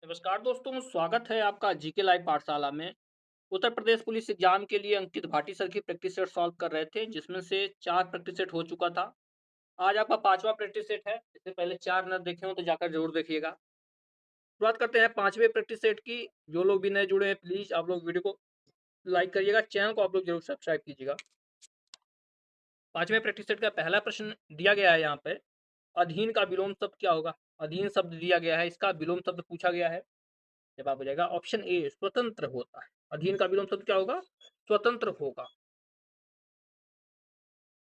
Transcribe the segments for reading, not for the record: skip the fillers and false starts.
नमस्कार दोस्तों, स्वागत है आपका जीके लाइव पाठशाला में। उत्तर प्रदेश पुलिस एग्जाम के लिए अंकित भाटी सर की प्रैक्टिस सेट सॉल्व कर रहे थे, जिसमें से 4 प्रैक्टिस सेट हो चुका था। आज आपका 5वां प्रैक्टिस सेट है। इससे पहले 4 न देखे हों तो जाकर ज़रूर देखिएगा। शुरुआत करते हैं 5वें प्रैक्टिस सेट की। जो लोग भी नए जुड़े हैं, प्लीज़ आप लोग वीडियो को लाइक करिएगा, चैनल को आप लोग ज़रूर सब्सक्राइब कीजिएगा। 5वें प्रैक्टिस सेट का पहला प्रश्न दिया गया है यहाँ पे, अधीन का विलोम शब्द क्या होगा? अधीन शब्द दिया गया है, इसका विलोम शब्द पूछा गया है। जवाब हो जाएगा ऑप्शन ए, स्वतंत्र होता है। अधीन का विलोम शब्द क्या होगा? स्वतंत्र होगा।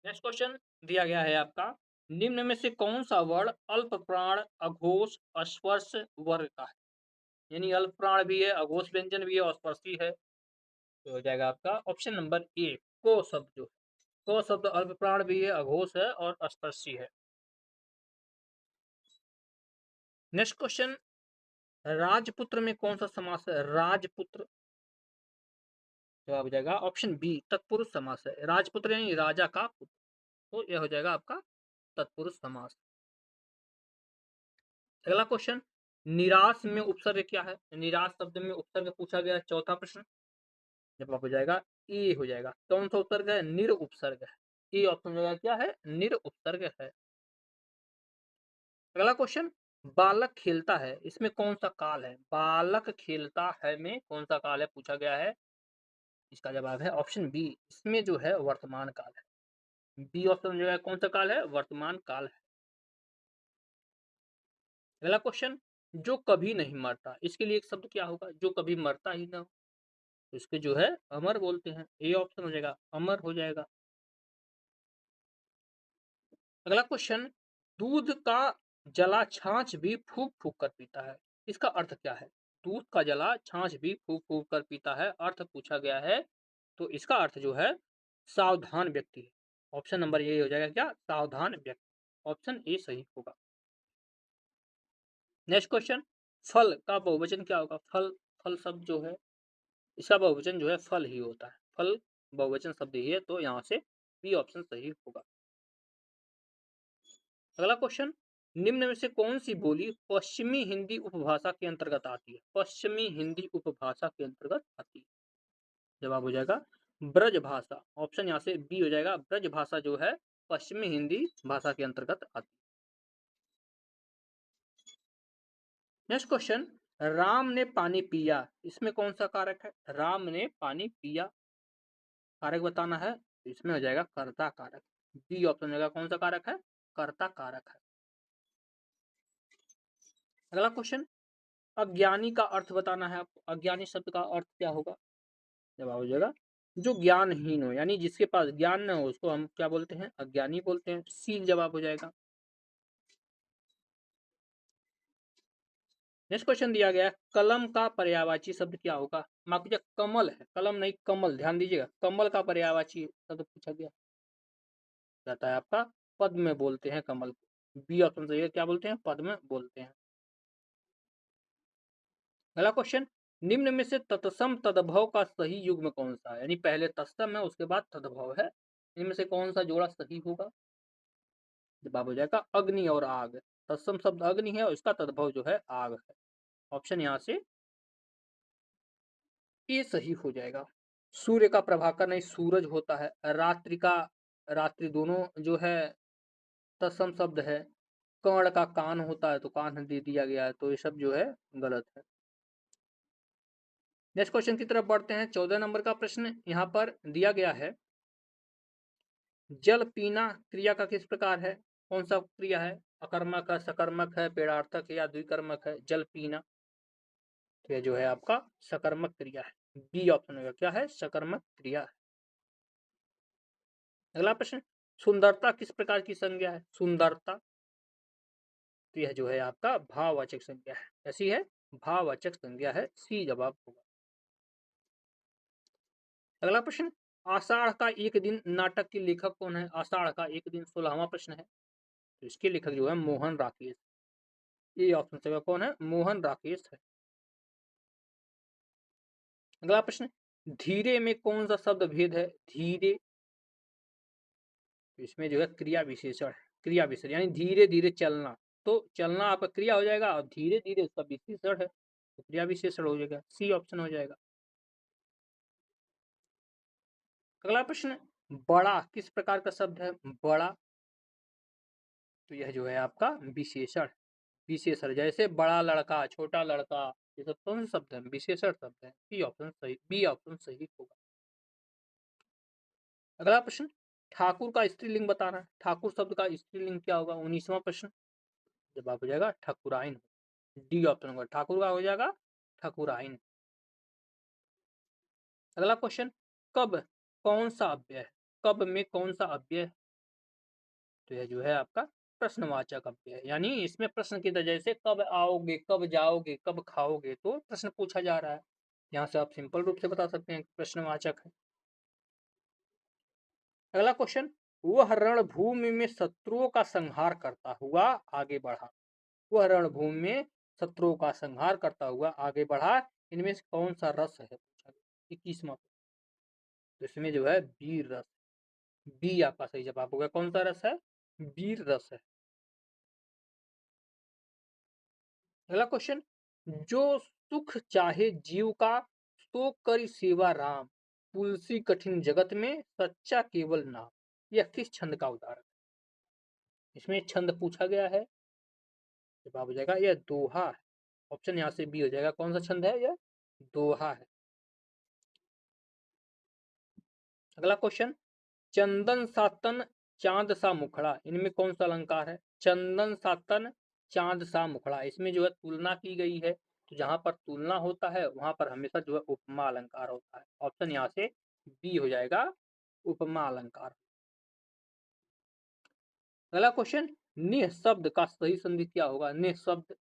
नेक्स्ट क्वेश्चन दिया गया है आपका, निम्न में से कौन सा वर्ण अल्प प्राण, अघोष, अस्पर्श वर्ग का है? यानी अल्प प्राण भी है, अघोष व्यंजन भी है और स्पर्शी है। तो हो जाएगा आपका ऑप्शन नंबर ए, को शब्द जो है। को शब्द अल्प प्राण भी है, अघोष है और स्पर्शी है। नेक्स्ट क्वेश्चन, राजपुत्र में कौन सा समास है? राजपुत्र, जवाब हो जाएगा ऑप्शन बी, तत्पुरुष समास है। राजपुत्र यानी राजा का पुत्र, तो यह हो जाएगा आपका तत्पुरुष समास। अगला क्वेश्चन, निराश में उपसर्ग क्या है? निराश शब्द में उपसर्ग पूछा गया है। चौथा प्रश्न, जवाब हो जाएगा ए हो जाएगा। कौन सा उपसर्ग है? निर उपसर्ग है। ए ऑप्शन हो जाएगा क्या है? निर उपसर्ग है। अगला क्वेश्चन, बालक खेलता है, इसमें कौन सा काल है? बालक खेलता है में कौन सा काल है पूछा गया है। इसका जवाब है ऑप्शन बी, इसमें जो है वर्तमान काल है। बी ऑप्शन जो है कौन सा काल है? वर्तमान काल है। अगला क्वेश्चन, जो कभी नहीं मरता, इसके लिए एक शब्द क्या होगा? जो कभी मरता ही ना हो, तो इसके जो है अमर बोलते हैं। ए ऑप्शन हो जाएगा, अमर हो जाएगा। अगला क्वेश्चन, दूध का जला छाछ भी फूक फूक कर पीता है, इसका अर्थ क्या है? दूध का जला छाछ भी फूक फूक कर पीता है, अर्थ पूछा गया है। तो इसका अर्थ जो है सावधान व्यक्ति है। ऑप्शन नंबर ए हो जाएगा क्या? सावधान व्यक्ति। ऑप्शन ए सही होगा। नेक्स्ट क्वेश्चन, फल का बहुवचन क्या होगा? फल, फल शब्द जो है, इसका बहुवचन जो है फल ही होता है। फल बहुवचन शब्द ही है, तो यहाँ से बी ऑप्शन सही होगा। अगला क्वेश्चन, निम्न में से कौन सी बोली पश्चिमी हिंदी उपभाषा के अंतर्गत आती है? पश्चिमी हिंदी उपभाषा के अंतर्गत आती है। जवाब हो जाएगा ब्रज भाषा। ऑप्शन यहाँ से बी हो जाएगा, ब्रज भाषा जो है पश्चिमी हिंदी भाषा के अंतर्गत आती है। नेक्स्ट क्वेश्चन, राम ने पानी पिया, इसमें कौन सा कारक है? राम ने पानी पिया, कारक बताना है। इसमें हो जाएगा कर्ता कारक। बी ऑप्शन हो जाएगा कौन सा कारक है? कर्ता कारक है। अगला क्वेश्चन, अज्ञानी का अर्थ बताना है आपको। अज्ञानी शब्द का अर्थ क्या होगा? जवाब हो जाएगा जो ज्ञानहीन हो, यानी जिसके पास ज्ञान न हो उसको हम क्या बोलते हैं? अज्ञानी बोलते हैं। सी जवाब हो जाएगा। नेक्स्ट क्वेश्चन दिया गया है, कलम का पर्यायवाची शब्द क्या होगा? माफ कीजिए, कमल है, कलम नहीं कमल, ध्यान दीजिएगा। कमल का पर्यायवाची शब्द पूछा गया जाता है आपका पद्म में बोलते हैं कमल को। बी ऑप्शन सही है, क्या बोलते हैं? पद्म में बोलते हैं। अगला क्वेश्चन, निम्न में से तत्सम तद्भव का सही युग्म कौन सा है? यानी पहले तत्सम है, उसके बाद तद्भव है, इनमें से कौन सा जोड़ा सही होगा? जवाब हो जाएगा अग्नि और आग। तत्सम शब्द अग्नि है और इसका तद्भव जो है आग है। ऑप्शन यहाँ से ए सही हो जाएगा। सूर्य का प्रभाकर नहीं, सूरज होता है। रात्रि का, रात्रि दोनों जो है तत्सम शब्द है। कर्ण का कान होता है, तो कान दे दिया गया है, तो ये सब जो है गलत है। नेक्स्ट क्वेश्चन की तरफ बढ़ते हैं। 14 नंबर का प्रश्न यहाँ पर दिया गया है, जल पीना क्रिया का किस प्रकार है? कौन सा क्रिया है? अकर्मक है, सकर्मक है, पेड़ार्थक है या द्विकर्मक है? जल पीना, तो ये जो है आपका सकर्मक क्रिया है। बी ऑप्शन होगा क्या है? सकर्मक क्रिया है। अगला प्रश्न, सुंदरता किस प्रकार की संज्ञा है? सुंदरता, तो यह जो है आपका भाववाचक संज्ञा है। ऐसी है, भाववाचक संज्ञा है। सी जवाब होगा। अगला प्रश्न, आषाढ़ का एक दिन नाटक के लेखक कौन है? आषाढ़ का एक दिन 16वां प्रश्न है, तो इसके लेखक जो है मोहन राकेश। ये ऑप्शन से कौन है? मोहन राकेश है। अगला प्रश्न, धीरे में कौन सा शब्द भेद है? धीरे, इसमें जो है क्रिया विशेषण है। क्रिया विशेषण यानी धीरे धीरे चलना, तो चलना आपका क्रिया हो जाएगा और धीरे धीरे उसका विशेषण है। तो क्रिया विशेषण हो जाएगा, सी ऑप्शन हो जाएगा। अगला प्रश्न, बड़ा किस प्रकार का शब्द है? बड़ा, तो यह जो है आपका विशेषण, विशेषण जैसे बड़ा लड़का, छोटा लड़का, ये सब कौन से शब्द है? विशेषण शब्द है। सी ऑप्शन सही, बी ऑप्शन सही होगा। अगला प्रश्न, ठाकुर का स्त्रीलिंग बताना है। ठाकुर शब्द का स्त्रीलिंग क्या होगा? 19वां प्रश्न, जवाब हो जाएगा ठकुराइन। डी ऑप्शन होगा, ठाकुर का हो जाएगा ठकुराइन। अगला क्वेश्चन, कब कौन सा अव्यय है? कब में कौन सा अव्यय है? तो यह जो है आपका प्रश्नवाचक अव्यय है, यानी इसमें प्रश्न की तरह, जैसे कब आओगे, कब जाओगे, कब खाओगे, तो प्रश्न पूछा जा रहा है। यहाँ से आप सिंपल रूप से बता सकते हैं कि प्रश्नवाचक है। अगला क्वेश्चन, वह रणभूमि में शत्रुओं का संहार करता हुआ आगे बढ़ा। वह रणभूमि में शत्रुओं का संहार करता हुआ आगे बढ़ा, इनमें से कौन सा रस है? 21वां, तो इसमें जो है वीर रस, बी आपका सही जवाब होगा। कौन सा रस है? वीर रस है। अगला क्वेश्चन, जो सुख चाहे जीव का, सो करी सेवा राम, तुलसी कठिन जगत में, सच्चा केवल नाम। यह किस छंद का उदाहरण? इसमें छंद पूछा गया है, जवाब हो जाएगा यह दोहा है। ऑप्शन यहाँ से बी हो जाएगा। कौन सा छंद है? यह दोहा है। अगला क्वेश्चन, चंदन सा तन, चांद सा मुखड़ा, इनमें कौन सा अलंकार है? चंदन सा तन, चांद सा मुखड़ा, इसमें जो है तुलना की गई है, तो जहां पर तुलना होता है वहां पर हमेशा जो है उपमा अलंकार होता है। ऑप्शन यहाँ से बी हो जाएगा, उपमा अलंकार। अगला क्वेश्चन, निः शब्द का सही संधि क्या होगा? निः शब्द,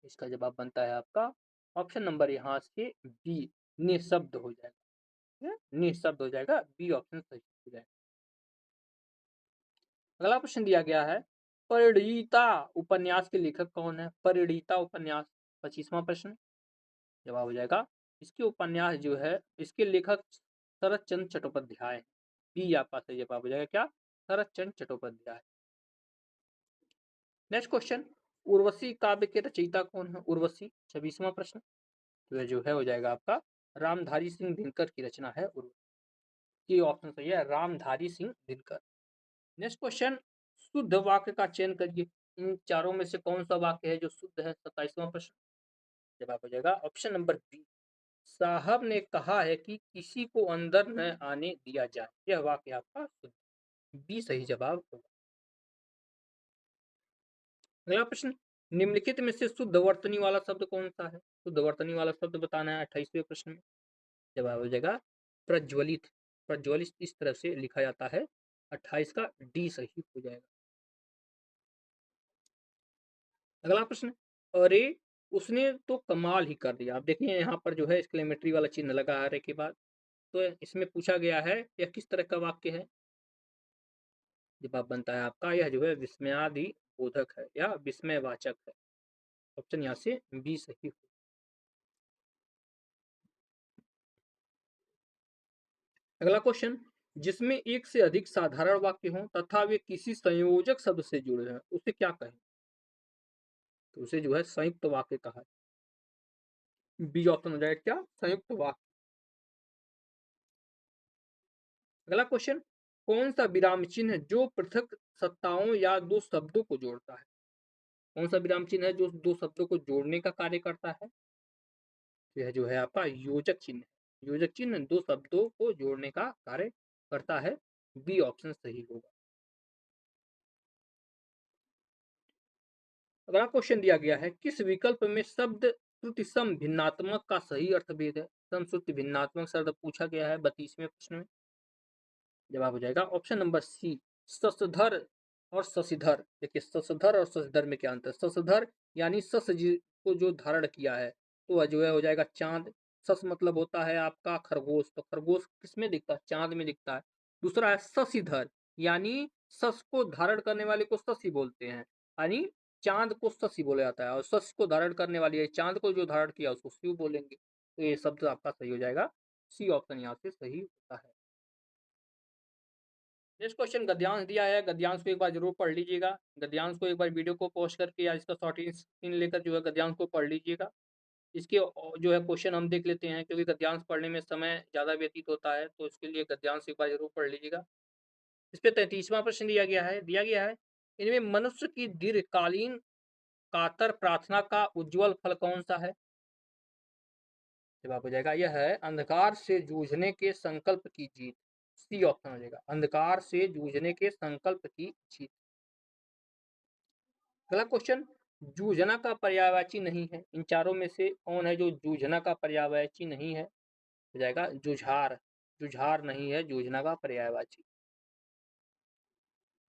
इसका जवाब बनता है आपका ऑप्शन नंबर यहाँ से बी, निःशब्द हो जाएगा। निःशब्द हो जाएगा, बी ऑप्शन सही हो जाएगा। अगला प्रश्न दिया गया है, परिणीता उपन्यास के लेखक कौन है? परिणीता उपन्यास, 25वां प्रश्न, जवाब हो जाएगा इसके उपन्यास जो है, इसके लेखक शरत चंद्र चट्टोपाध्याय। बी आपका सही जवाब हो जाएगा क्या? शरत चंद्र चट्टोपाध्याय। नेक्स्ट क्वेश्चन, उर्वशी काव्य के रचयिता कौन है? उर्वशी, 26वां प्रश्न, तो यह जो है हो जाएगा आपका रामधारी सिंह दिनकर की रचना है उर्वशी। ऑप्शन सही है, रामधारी सिंह दिनकर। नेक्स्ट क्वेश्चन, शुद्ध वाक्य का चयन करिए। इन चारों में से कौन सा वाक्य है जो शुद्ध है? 27वां प्रश्न, जवाब हो जाएगा ऑप्शन नंबर बी, साहब ने कहा है कि किसी को अंदर न आने दिया जाए। यह वाक्य आपका शुद्ध, बी सही जवाब होगा। अगला प्रश्न, निम्नलिखित में से शुद्ध वर्तनी वाला शब्द कौन सा है? शुद्ध वर्तनी वाला शब्द बताना है 28वें प्रश्न में, जवाब हो जाएगा प्रज्वलित। प्रज्वलित इस तरह से लिखा जाता है, 28 का डी सही हो जाएगा। अगला प्रश्न, अरे उसने तो कमाल ही कर दिया। आप देखिए यहाँ पर जो है एक्सक्लेमेटरी वाला चिन्ह लगा अरे के बाद, तो इसमें पूछा गया है यह किस तरह का वाक्य है? जवाब बनता है आपका यह जो है विस्मयादि बोधक है या विस्मयवाचक है। ऑप्शन यहाँ से बी सही हो। अगला क्वेश्चन, जिसमें एक से अधिक साधारण वाक्य हो तथा वे किसी संयोजक शब्द से जुड़े हैं, उसे क्या कहें? तो उसे जो है संयुक्त वाक्य कहा है। बी ऑप्शन हो जाएगा क्या? संयुक्त वाक्य। अगला क्वेश्चन, कौन सा विराम चिन्ह जो पृथक सत्ताओं या दो शब्दों को जोड़ता है? कौन सा विराम चिन्ह है जो दो शब्दों को जोड़ने का कार्य करता है? तो यह जो है आपका योजक चिन्ह है। योजक चिन्ह दो शब्दों को जोड़ने का कार्य करता है, बी ऑप्शन सही होगा। अगला क्वेश्चन दिया गया है, किस विकल्प में शब्द श्रुति सम भिन्नात्मक का सही अर्थ भेद है? सम श्रुति भिन्नात्मक शब्द पूछा गया है 32वें प्रश्न में, जवाब हो जाएगा ऑप्शन नंबर सी, ससधर और शशिधर। देखिए ससधर और शशिधर में क्या अंतर है? शशधर यानी सस जी को जो धारण किया है, तो वह जो है हो जाएगा चांद। सस मतलब होता है आपका खरगोश, तो खरगोश किसमें दिखता है? चांद में दिखता है। दूसरा है शशिधर, यानी सस को धारण करने वाले को शशि बोलते हैं, यानी चांद को शशि बोला जाता है, और शश को धारण करने वाली है चांद को जो धारण किया उसको शिव बोलेंगे। तो ये शब्द आपका सही हो जाएगा, सी ऑप्शन यहाँ से सही होता है। नेक्स्ट क्वेश्चन गद्यांश दिया है, गद्यांश को एक बार जरूर पढ़ लीजिएगा। गद्यांश को एक बार वीडियो को पॉज करके या इसका शॉर्ट स्क्रीन लेकर जो है गद्यांश को पढ़ लीजिएगा। इसके जो है क्वेश्चन हम देख लेते हैं, क्योंकि गद्यांश पढ़ने में समय ज़्यादा व्यतीत होता है, तो इसके लिए गद्यांश एक बार जरूर पढ़ लीजिएगा। इस पे 33वां प्रश्न दिया गया है, इनमें मनुष्य की दीर्घकालीन कातर प्रार्थना का उज्जवल फल कौन सा है? जवाब हो जाएगा यह है अंधकार से जूझने के संकल्प की जीत। सी ऑप्शन हो जाएगा, अंधकार से जूझने के संकल्प की जीत। अगला क्वेश्चन, जूझना का पर्यायवाची नहीं है, इन चारों में से कौन है जो जूझना का पर्यायवाची नहीं है? हो जाएगा जुझार। जुझार नहीं है जूझना का पर्यायवाची।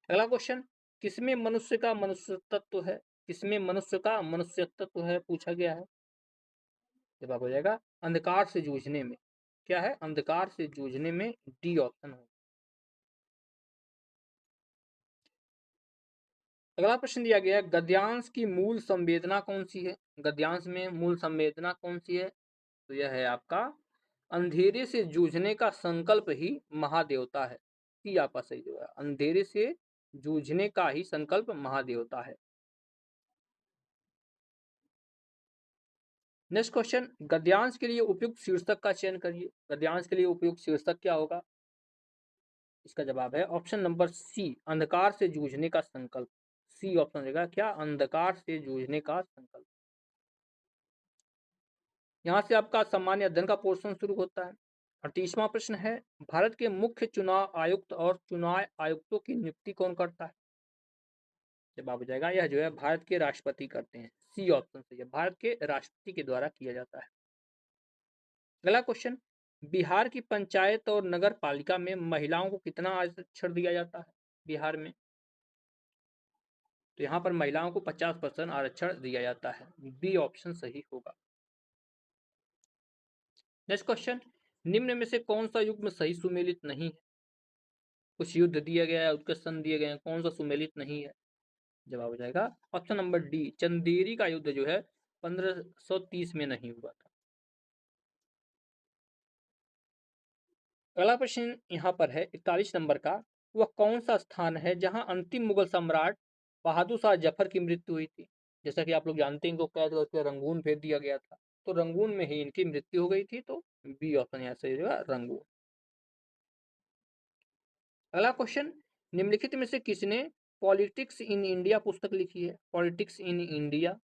अगला क्वेश्चन, किसमें मनुष्य का मनुष्यत्व है? किसमें मनुष्य का मनुष्यत्व है पूछा गया है। जवाब हो जाएगा अंधकार से जूझने में। क्या है? अंधकार से जूझने में, डी ऑप्शन हो। अगला प्रश्न दिया गया है, गद्यांश की मूल संवेदना कौन सी है? गद्यांश में मूल संवेदना कौन सी है? तो यह है आपका अंधेरे से जूझने का संकल्प ही महादेवता है। सी आपका सही जो है, अंधेरे से जूझने का ही संकल्प महादेवता है। नेक्स्ट क्वेश्चन, गद्यांश के लिए उपयुक्त शीर्षक का चयन करिए। गद्यांश के लिए उपयुक्त शीर्षक क्या होगा? इसका जवाब है ऑप्शन नंबर सी, अंधकार से जूझने का संकल्प। सी ऑप्शन देगा क्या? अंधकार से जूझने का संकल्प। यहाँ से आपका सामान्य अध्ययन का पोर्शन शुरू होता है। 38वां प्रश्न है, भारत के मुख्य चुनाव आयुक्त और चुनाव आयुक्तों की नियुक्ति कौन करता है? जवाब हो जाएगा यह जो है भारत के राष्ट्रपति करते हैं। सी ऑप्शन सही है, भारत के राष्ट्रपति के द्वारा किया जाता है। अगला क्वेश्चन, बिहार की पंचायत और नगर पालिका में महिलाओं को कितना आरक्षण दिया जाता है? बिहार में तो यहाँ पर महिलाओं को 50% आरक्षण दिया जाता है। बी ऑप्शन सही होगा। नेक्स्ट क्वेश्चन, निम्न में से कौन सा युग्म सही सुमेलित नहीं है? कुछ युद्ध दिया गया है, उत्कर्ष सन दिए गए हैं, कौन सा सुमेलित नहीं है? जवाब हो जाएगा ऑप्शन नंबर डी, चंदेरी का युद्ध जो है 1530 में नहीं हुआ था। अगला प्रश्न यहाँ पर है 41 नंबर का, वह कौन सा स्थान है जहां अंतिम मुगल सम्राट बहादुर शाह जफर की मृत्यु हुई थी? जैसा कि आप लोग जानते हैं, इनको कैद करके रंगून भेज दिया गया था, तो रंगून में ही इनकी मृत्यु हो गई थी, तो बी ऑप्शन यहाँ से रंगून। अगला क्वेश्चन, निम्नलिखित में से किसने पॉलिटिक्स इन इंडिया पुस्तक लिखी है? पॉलिटिक्स इन इंडिया,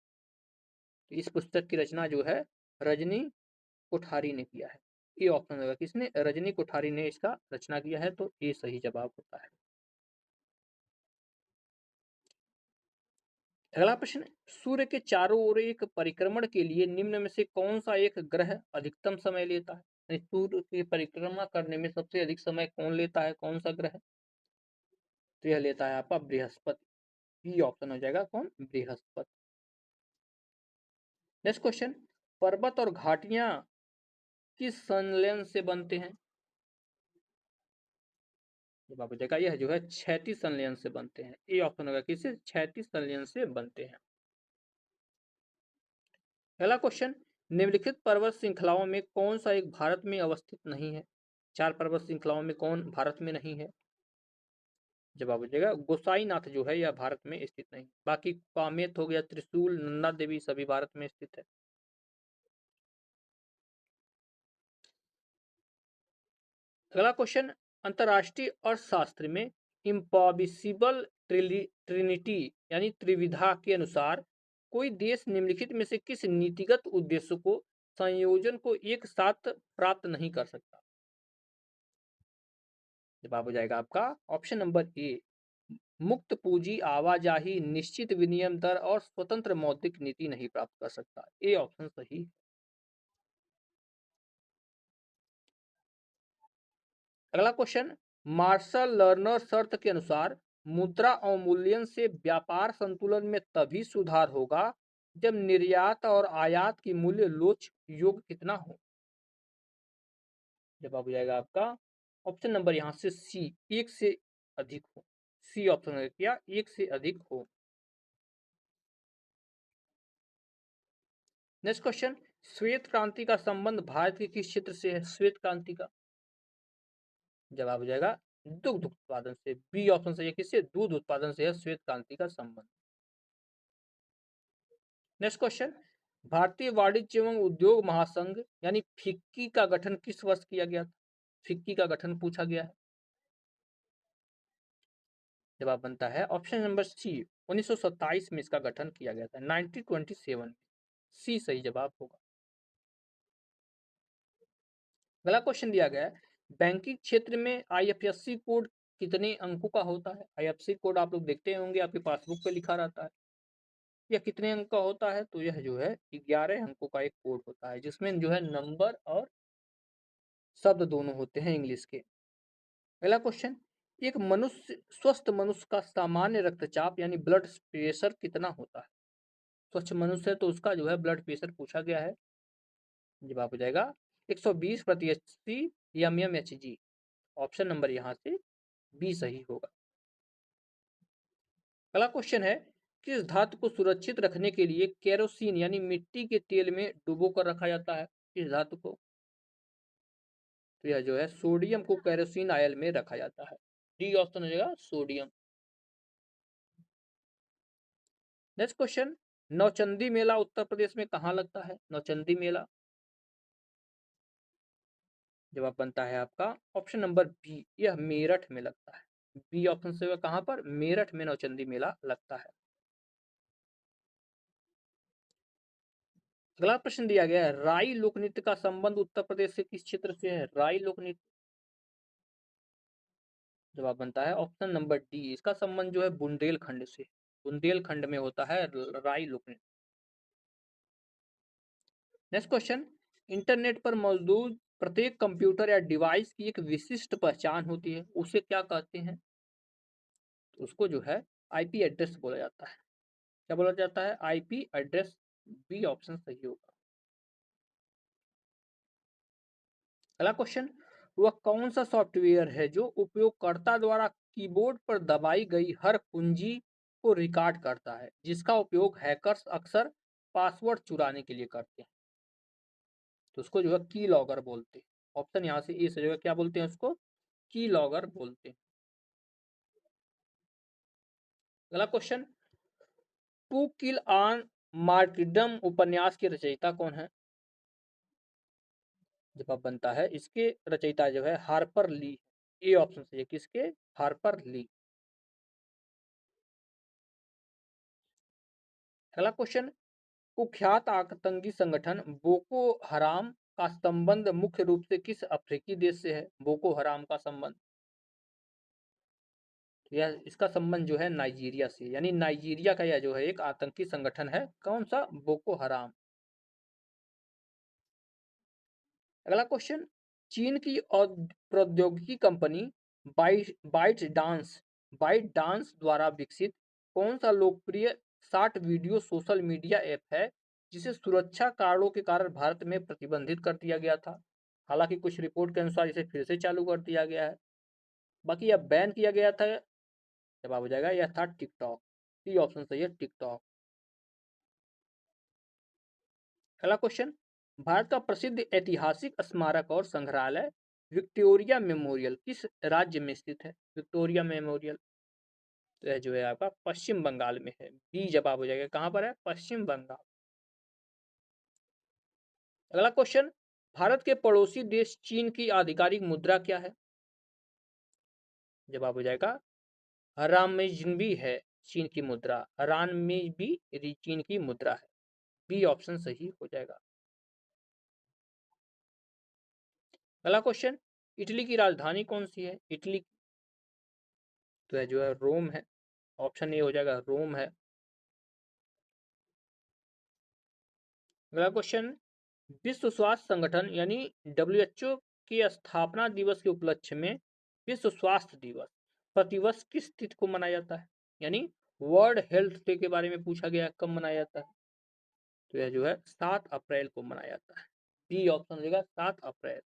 इस पुस्तक की रचना जो है रजनी कोठारी ने किया है। ये ऑप्शन होगा, किसने? रजनी कोठारी ने इसका रचना किया है, तो ये सही जवाब होता है। अगला प्रश्न, सूर्य के चारों ओर एक परिक्रमण के लिए निम्न में से कौन सा एक ग्रह अधिकतम समय लेता है? सूर्य की परिक्रमा करने में सबसे अधिक समय कौन लेता है, कौन सा ग्रह? तो यह लेता है आपका बृहस्पति। ये ऑप्शन हो जाएगा कौन? बृहस्पति। नेक्स्ट क्वेश्चन, पर्वत और घाटियां किस संलयन से बनते हैं? जवाब हो जाएगा यह जो है क्षैतिज संलयन से बनते हैं। ए ऑप्शन होगा, किससे? क्षैतिज संलयन से बनते हैं। अगला क्वेश्चन, निम्नलिखित पर्वत श्रृंखलाओं में कौन सा एक भारत में अवस्थित नहीं है? चार पर्वत श्रृंखलाओं में कौन भारत में नहीं है? जवाब हो जाएगा गोसाई नाथ जो है यह भारत में स्थित नहीं। बाकी कामेत हो गया, त्रिशूल, नंदा देवी सभी भारत में स्थित है। अगला क्वेश्चन, अंतरराष्ट्रीय अर्थशास्त्र में इम्पॉसिबल ट्रिनिटी यानी त्रिविधा के अनुसार कोई देश निम्नलिखित में से किस नीतिगत उद्देश्य को संयोजन को एक साथ प्राप्त नहीं कर सकता? जवाब हो जाएगा आपका ऑप्शन नंबर ए, मुक्त पूंजी आवाजाही, निश्चित विनिमय दर और स्वतंत्र मौद्रिक नीति नहीं प्राप्त कर सकता। ए ऑप्शन सही। अगला क्वेश्चन, मार्शल लर्नर शर्त के अनुसार मुद्रा अवमूल्यन से व्यापार संतुलन में तभी सुधार होगा जब निर्यात और आयात की मूल्य लोच योग कितना हो? जवाब हो जाएगा आपका ऑप्शन नंबर यहाँ से सी, एक से अधिक हो। सी ऑप्शन है क्या? एक से अधिक हो। नेक्स्ट क्वेश्चन, श्वेत क्रांति का संबंध भारत के किस क्षेत्र से है? श्वेत क्रांति का जवाब हो जाएगा दुग्ध उत्पादन से। बी ऑप्शन सही है, किससे? दूध उत्पादन से है श्वेत क्रांति का संबंध। नेक्स्ट क्वेश्चन, भारतीय वाणिज्य एवं उद्योग महासंघ यानी फिक्की का गठन किस वर्ष किया गया था? फिक्की का गठन पूछा गया है। जवाब बनता है ऑप्शन नंबर सी, 1927 में इसका गठन किया गया था, 1927 में। सी सही जवाब होगा। अगला क्वेश्चन दिया गया है, बैंकिंग क्षेत्र में आईएफएससी कोड कितने अंकों का होता है? आईएफएससी कोड आप लोग देखते होंगे, आपके पासबुक पे लिखा रहता है। यह कितने अंक का होता है? तो यह जो है 11 अंकों का एक कोड होता है, जिसमें जो है नंबर और शब्द दोनों होते हैं इंग्लिश के। अगला क्वेश्चन, एक मनुष्य स्वस्थ मनुष्य का सामान्य रक्तचाप यानी ब्लड प्रेशर कितना होता है? स्वच्छ मनुष्य है तो उसका जो है ब्लड प्रेशर पूछा गया है। जवाब हो जाएगा 120 प्रति 80 mmHg। ऑप्शन नंबर यहाँ से बी सही होगा। अगला क्वेश्चन है, किस धातु को सुरक्षित रखने के लिए केरोसिन यानी मिट्टी के तेल में डुबो कर रखा जाता है? किस धातु को? तो यह जो है सोडियम को केरोसिन ऑयल में रखा जाता है। डी ऑप्शन हो जाएगा sodium. Next question, Nauchandi Mela Uttar Pradesh में कहाँ लगता है? नौचंदी मेला। जवाब बनता है आपका ऑप्शन नंबर बी, यह मेरठ में लगता है। बी ऑप्शन से कहां पर? मेरठ में नौचंदी मेला लगता है। अगला प्रश्न दिया गया है, राई लोक नृत्य का संबंध उत्तर प्रदेश के किस क्षेत्र से है? राई लोक नृत्य। जवाब बनता है ऑप्शन नंबर डी, इसका संबंध जो है बुंदेलखंड से, बुंदेलखंड में होता है राई लोक नृत्य। नेक्स्ट क्वेश्चन, इंटरनेट पर मौजूद प्रत्येक कंप्यूटर या डिवाइस की एक विशिष्ट पहचान होती है, उसे क्या कहते हैं? तो उसको जो है आईपी एड्रेस बोला जाता है। क्या बोला जाता है? IP address. बी ऑप्शन सही होगा। अगला क्वेश्चन, वह कौन सा सॉफ्टवेयर है जो उपयोगकर्ता द्वारा कीबोर्ड पर दबाई गई हर कुंजी को रिकॉर्ड करता है, जिसका उपयोग हैकर्स अक्सर पासवर्ड चुराने के लिए करते हैं? तो उसको जो है की लॉगर बोलते हैं। ऑप्शन यहाँ से ए से जो है क्या बोलते हैं उसको? की लॉगर बोलते हैं। अगला क्वेश्चन, टू किल ऑन मार्टिडम उपन्यास के रचयिता कौन है? जवाब बनता है इसके रचयिता जो है हार्पर ली। ए ऑप्शन से किसके? हार्पर ली। अगला क्वेश्चन, कुख्यात आतंकी संगठन बोको हराम का संबंध मुख्य रूप से किस अफ्रीकी देश से है? बोको हराम का संबंध, यह इसका संबंध जो है नाइजीरिया से, यानी नाइजीरिया का यह जो है एक आतंकी संगठन है। कौन सा? बोको हराम। अगला क्वेश्चन, चीन की प्रौद्योगिकी कंपनी बाइट डांस द्वारा विकसित कौन सा लोकप्रिय short video social media app है, जिसे सुरक्षा कारणों के कारण भारत में प्रतिबंधित कर दिया गया था? हालांकि कुछ रिपोर्ट के अनुसार इसे फिर से चालू कर दिया गया है, बाकी यह बैन किया गया था। जवाब हो जाएगा यह था टिकटॉक। सी ऑप्शन सही है, टिकटॉक। अगला क्वेश्चन, भारत का प्रसिद्ध ऐतिहासिक स्मारक और संग्रहालय विक्टोरिया मेमोरियल किस राज्य में स्थित है? विक्टोरिया मेमोरियल तो यह जो है आपका पश्चिम बंगाल में है। बी जवाब हो जाएगा, कहां पर है? पश्चिम बंगाल। अगला क्वेश्चन, भारत के पड़ोसी देश चीन की आधिकारिक मुद्रा क्या है? जवाब हो जाएगा रामजिन्बी है चीन की मुद्रा, रानमीबी चीन की मुद्रा है। बी ऑप्शन सही हो जाएगा। अगला क्वेश्चन, इटली की राजधानी कौन सी है? इटली तो है जो है रोम है। ऑप्शन ए हो जाएगा रोम है। अगला क्वेश्चन, विश्व स्वास्थ्य संगठन यानी डब्ल्यूएचओ के स्थापना दिवस के उपलक्ष्य में विश्व स्वास्थ्य दिवस प्रतिवर्ष किस तिथि को मनाया जाता है? यानी वर्ल्ड हेल्थ डे के बारे में पूछा गया, कब मनाया जाता है? तो यह जो है 7 अप्रैल को मनाया जाता है। डी ऑप्शन देगा 7 अप्रैल।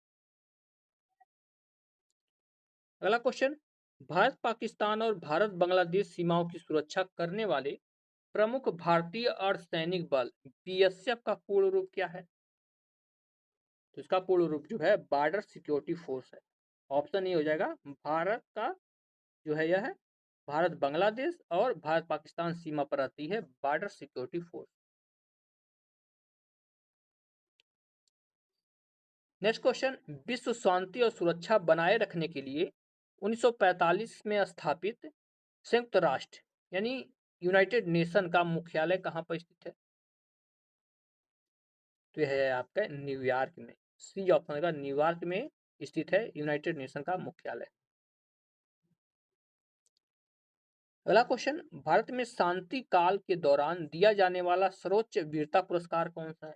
अगला क्वेश्चन, भारत पाकिस्तान और भारत बांग्लादेश सीमाओं की सुरक्षा करने वाले प्रमुख भारतीय अर्धसैनिक बल बीएसएफ का पूर्ण रूप क्या है? तो इसका पूर्ण रूप जो है बॉर्डर सिक्योरिटी फोर्स है। ऑप्शन ए हो जाएगा भारत का जो है यह है भारत बांग्लादेश और भारत पाकिस्तान सीमा पर आती है border security force. Next question, विश्व शांति और सुरक्षा बनाए रखने के लिए 1945 में स्थापित संयुक्त राष्ट्र यानी यूनाइटेड नेशन का मुख्यालय कहाँ पर स्थित है? तो यह है आपका न्यूयॉर्क में। सी ऑप्शन का न्यूयॉर्क में स्थित है यूनाइटेड नेशन का मुख्यालय। अगला क्वेश्चन, भारत में शांति काल के दौरान दिया जाने वाला सर्वोच्च वीरता पुरस्कार कौन सा है?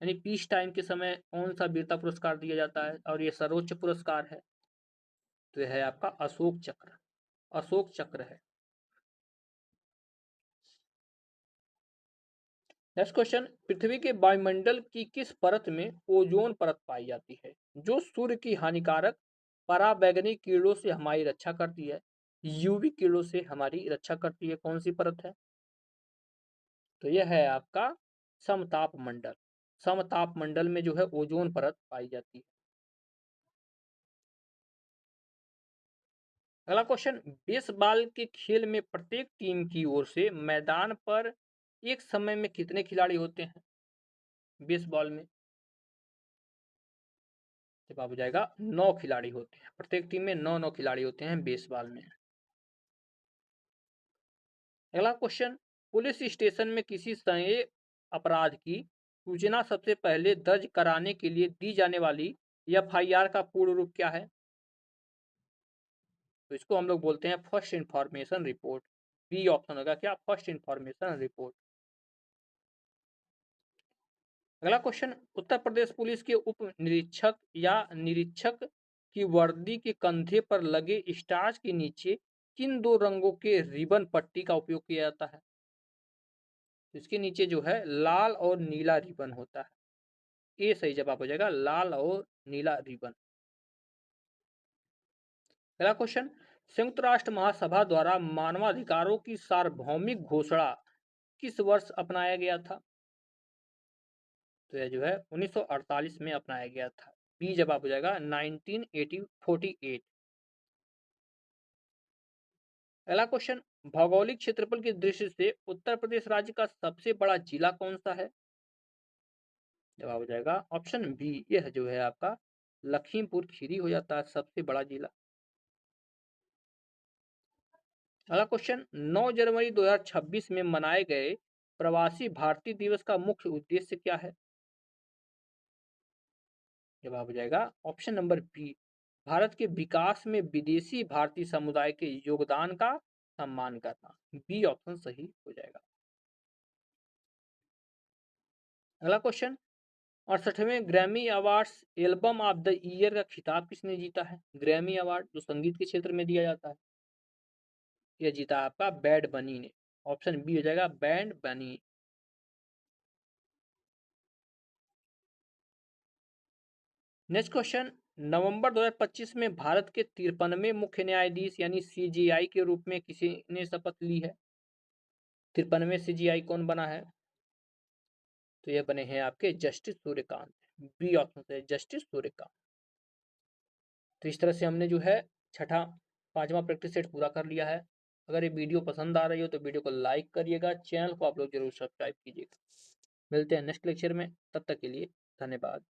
यानी पीस टाइम के समय कौन सा वीरता पुरस्कार दिया जाता है और ये सर्वोच्च पुरस्कार है? तो यह है आपका अशोक चक्र। अशोक चक्र है। नेक्स्ट क्वेश्चन, पृथ्वी के वायुमंडल की किस परत में ओजोन परत पाई जाती है जो सूर्य की हानिकारक पराबैंगनी किरणों से हमारी रक्षा करती है? यूवी किरणों से हमारी रक्षा करती है, कौन सी परत है? तो यह है आपका समताप मंडल। समताप मंडल में जो है ओजोन परत पाई जाती है। अगला क्वेश्चन, बेसबॉल के खेल में प्रत्येक टीम की ओर से मैदान पर एक समय में कितने खिलाड़ी होते हैं बेसबॉल में? जवाब हो जाएगा 9 खिलाड़ी होते हैं। प्रत्येक टीम में 9 खिलाड़ी होते हैं बेसबॉल में। अगला क्वेश्चन, पुलिस स्टेशन में किसी संज्ञेय अपराध की सूचना सबसे पहले दर्ज कराने के लिए दी जाने वाली एफआईआर का पूर्ण रूप क्या है? तो इसको हम लोग बोलते हैं first information report. B option होगा क्या, फर्स्ट इंफॉर्मेशन रिपोर्ट। अगला क्वेश्चन, उत्तर प्रदेश पुलिस के उप निरीक्षक या निरीक्षक की वर्दी के कंधे पर लगे स्टार्च के नीचे किन दो रंगों के रिबन पट्टी का उपयोग किया जाता है? इसके नीचे जो है लाल और नीला रिबन होता है। ये सही जवाब हो जाएगा, लाल और नीला रिबन। अगला क्वेश्चन, संयुक्त राष्ट्र महासभा द्वारा मानवाधिकारों की सार्वभौमिक घोषणा किस वर्ष अपनाया गया था? तो यह जो है 1948 में अपनाया गया था। बी जवाब हो जाएगा 1948। अगला क्वेश्चन, भौगोलिक क्षेत्रफल की दृष्टि से उत्तर प्रदेश राज्य का सबसे बड़ा जिला कौन सा है? जवाब हो जाएगा ऑप्शन बी, यह जो है आपका लखीमपुर खीरी हो जाता है सबसे बड़ा जिला। अगला क्वेश्चन, 9 जनवरी 2026 में मनाए गए प्रवासी भारतीय दिवस का मुख्य उद्देश्य क्या है? जवाब हो जाएगा ऑप्शन नंबर बी, भारत के विकास में विदेशी भारतीय समुदाय के योगदान का सम्मान करना। बी ऑप्शन सही हो जाएगा। अगला क्वेश्चन, 68वें Grammy awards album of the year का खिताब किसने जीता है? ग्रैमी अवार्ड जो संगीत के क्षेत्र में दिया जाता है, यह जीता आपका बैड बनी ने। ऑप्शन बी हो जाएगा बैंड बनी। नेक्स्ट क्वेश्चन, नवंबर 2025 में भारत के 53वें मुख्य न्यायाधीश यानी सीजेआई के रूप में किसी ने शपथ ली है? 53वें सीजेआई कौन बना है? तो ये बने हैं आपके जस्टिस सूर्यकांत। बी ऑप्शन से जस्टिस सूर्यकांत। तो इस तरह से हमने जो है छठा पांचवा प्रैक्टिस सेट पूरा कर लिया है। अगर ये वीडियो पसंद आ रही हो तो वीडियो को लाइक करिएगा, चैनल को आप लोग जरूर सब्सक्राइब कीजिएगा। मिलते हैं नेक्स्ट लेक्चर में, तब तक के लिए धन्यवाद।